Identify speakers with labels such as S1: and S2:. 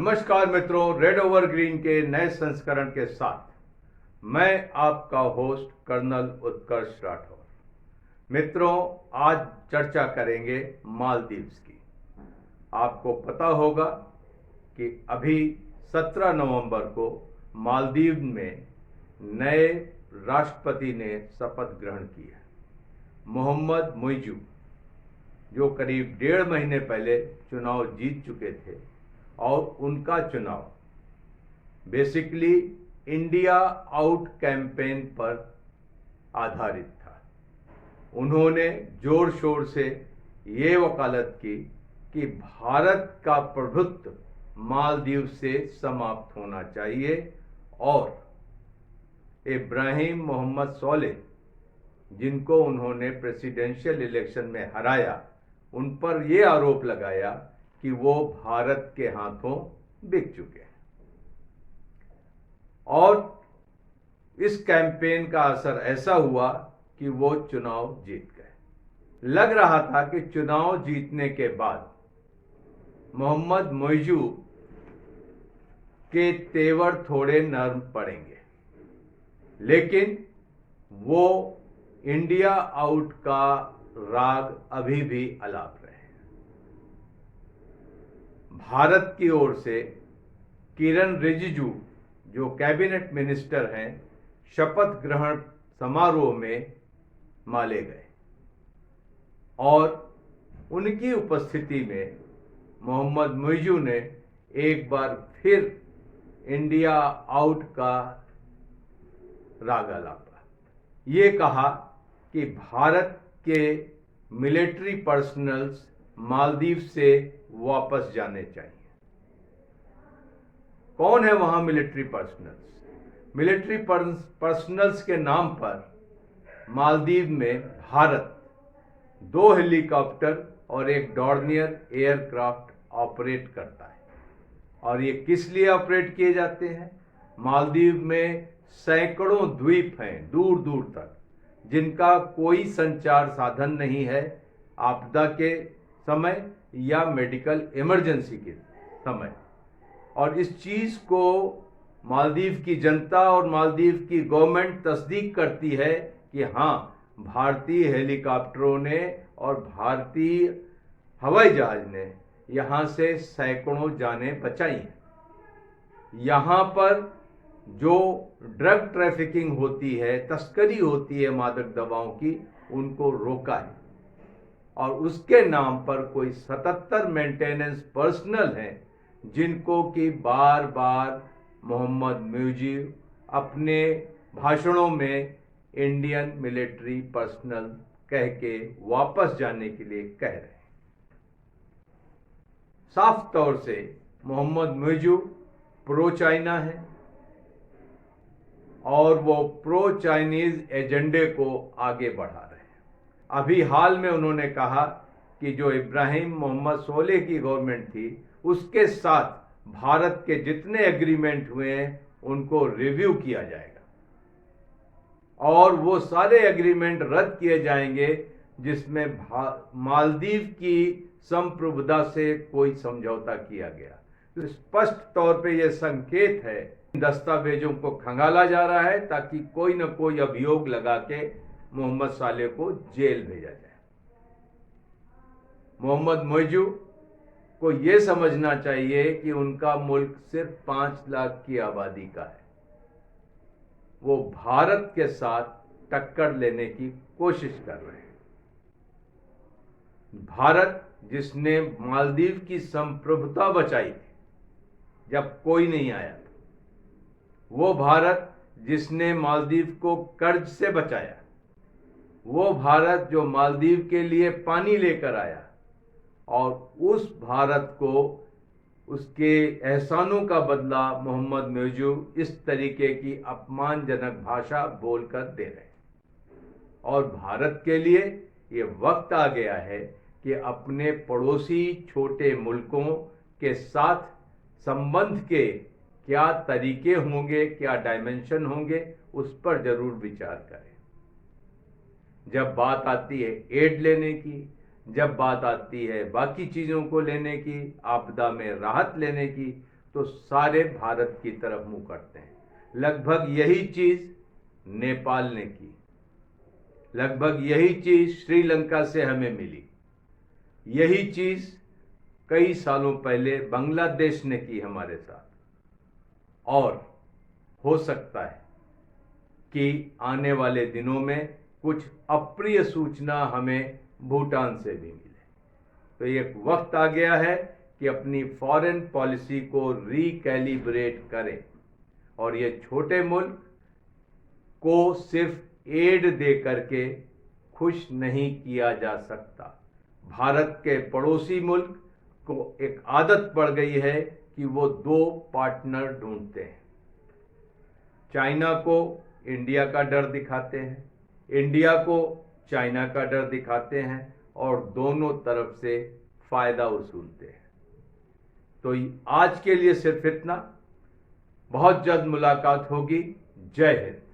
S1: नमस्कार मित्रों, red over green के नए संस्करण के साथ मैं आपका होस्ट कर्नल उत्कर्ष राठौर। मित्रों, आज चर्चा करेंगे मालदीव्स की। आपको पता होगा कि अभी 17 नवंबर को मालदीव में नए राष्ट्रपति ने शपथ ग्रहण की है। मोहम्मद मुइज़ू, जो करीब 1.5 महीने पहले चुनाव जीत चुके थे, और उनका चुनाव बेसिकली इंडिया आउट कैंपेन पर आधारित था। उन्होंने जोर शोर से ये वकालत की कि भारत का प्रभुत्व मालदीव से समाप्त होना चाहिए और इब्राहिम मोहम्मद सोलेह, जिनको उन्होंने प्रेसिडेंशियल इलेक्शन में हराया, उन पर यह आरोप लगाया कि वो भारत के हाथों बिक चुके हैं। और इस कैंपेन का असर ऐसा हुआ कि वो चुनाव जीत गए। लग रहा था कि चुनाव जीतने के बाद मोहम्मद मुइज़ू के तेवर थोड़े नर्म पड़ेंगे, लेकिन वो इंडिया आउट का राग अभी भी अलाप रहे हैं। भारत की ओर से किरण रिजिजू, जो कैबिनेट मिनिस्टर हैं, शपथ ग्रहण समारोह में माले गए और उनकी उपस्थिति में मोहम्मद मुइज़ू ने एक बार फिर इंडिया आउट का राग अलापा। ये कहा कि भारत के मिलिट्री पर्सनल्स मालदीव से वापस जाने चाहिए। कौन है वहां मिलिट्री पर्सनल्स? मिलिट्री पर्सनल्स के नाम पर मालदीव में भारत 2 हेलीकॉप्टर और एक डॉर्नियर एयरक्राफ्ट ऑपरेट करता है। और ये किस लिए ऑपरेट किए जाते हैं? मालदीव में सैकड़ों द्वीप हैं दूर दूर तक, जिनका कोई संचार साधन नहीं है आपदा के समय या मेडिकल इमरजेंसी के समय। और इस चीज को मालदीव की जनता और मालदीव की गवर्नमेंट तस्दीक करती है कि हाँ, भारतीय हेलीकॉप्टरों ने और भारतीय हवाई जहाज ने यहां से सैकड़ों जानें बचाई हैं। यहां पर जो ड्रग ट्रैफिकिंग होती है, तस्करी होती है मादक दवाओं की, उनको रोका है। और उसके नाम पर कोई 77 मेंटेनेंस पर्सनल हैं, जिनको कि बार बार मोहम्मद मुइज़ू अपने भाषणों में इंडियन मिलिट्री पर्सनल कह के वापस जाने के लिए कह रहे हैं। साफ तौर से मोहम्मद मुइज़ू प्रो चाइना है और वो प्रो चाइनीज एजेंडे को आगे बढ़ा रहे हैं। अभी हाल में उन्होंने कहा कि जो इब्राहिम मोहम्मद सोलेह की गवर्नमेंट थी, उसके साथ भारत के जितने एग्रीमेंट हुए हैं उनको रिव्यू किया जाएगा और वो सारे एग्रीमेंट रद्द किए जाएंगे जिसमें मालदीव की संप्रभुता से कोई समझौता किया गया। तो स्पष्ट तौर पे यह संकेत है, दस्तावेजों को खंगाला जा रहा है ताकि कोई न कोई अभियोग लगा के मोहम्मद सोलेह को जेल भेजा जाए। मोहम्मद मुइज़ू को यह समझना चाहिए कि उनका मुल्क सिर्फ 5 लाख की आबादी का है। वो भारत के साथ टक्कर लेने की कोशिश कर रहे हैं। भारत, जिसने मालदीव की संप्रभुता बचाई थी जब कोई नहीं आया था, वो भारत जिसने मालदीव को कर्ज से बचाया, वो भारत जो मालदीव के लिए पानी लेकर आया, और उस भारत को उसके एहसानों का बदला मोहम्मद मुइज़ू इस तरीके की अपमानजनक भाषा बोलकर दे रहे हैं। और भारत के लिए ये वक्त आ गया है कि अपने पड़ोसी छोटे मुल्कों के साथ संबंध के क्या तरीके होंगे, क्या डायमेंशन होंगे, उस पर जरूर विचार करें। जब बात आती है एड लेने की, जब बात आती है बाकी चीजों को लेने की, आपदा में राहत लेने की, तो सारे भारत की तरफ मुंह करते हैं। लगभग यही चीज नेपाल ने की, लगभग यही चीज श्रीलंका से हमें मिली, यही चीज कई सालों पहले बांग्लादेश ने की हमारे साथ। और हो सकता है कि आने वाले दिनों में कुछ अप्रिय सूचना हमें भूटान से भी मिले। तो एक वक्त आ गया है कि अपनी फॉरेन पॉलिसी को रिकैलिब्रेट करें, और ये छोटे मुल्क को सिर्फ एड दे करके खुश नहीं किया जा सकता। भारत के पड़ोसी मुल्क को एक आदत पड़ गई है कि वो दो पार्टनर ढूंढते हैं। चाइना को इंडिया का डर दिखाते हैं, इंडिया को चाइना का डर दिखाते हैं, और दोनों तरफ से फायदा वसूलते हैं। तो आज के लिए सिर्फ इतना। बहुत जल्द मुलाकात होगी। जय हिंद।